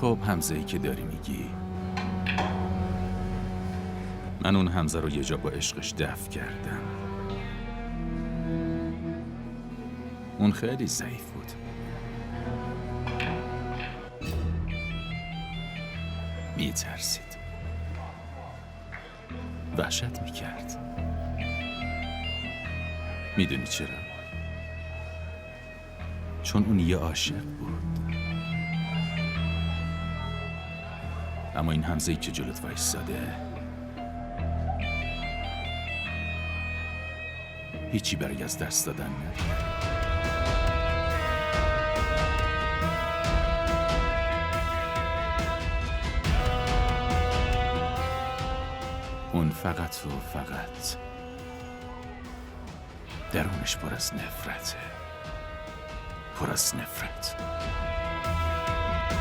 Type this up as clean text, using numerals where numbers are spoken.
خب حمزه‌ای که داری میگی، من اون حمزه رو یه جا با عشقش دفع کردم. اون خیلی ضعیف بود. میترسید، وحشت میکرد. میدونی چرا؟ چون اون یه عاشق بود. اما این حمزه‌ای که جلوت وایساده هیچی برای از دست دادن نداره. اون فقط و فقط درونش پر از نفرته. پر از نفرت.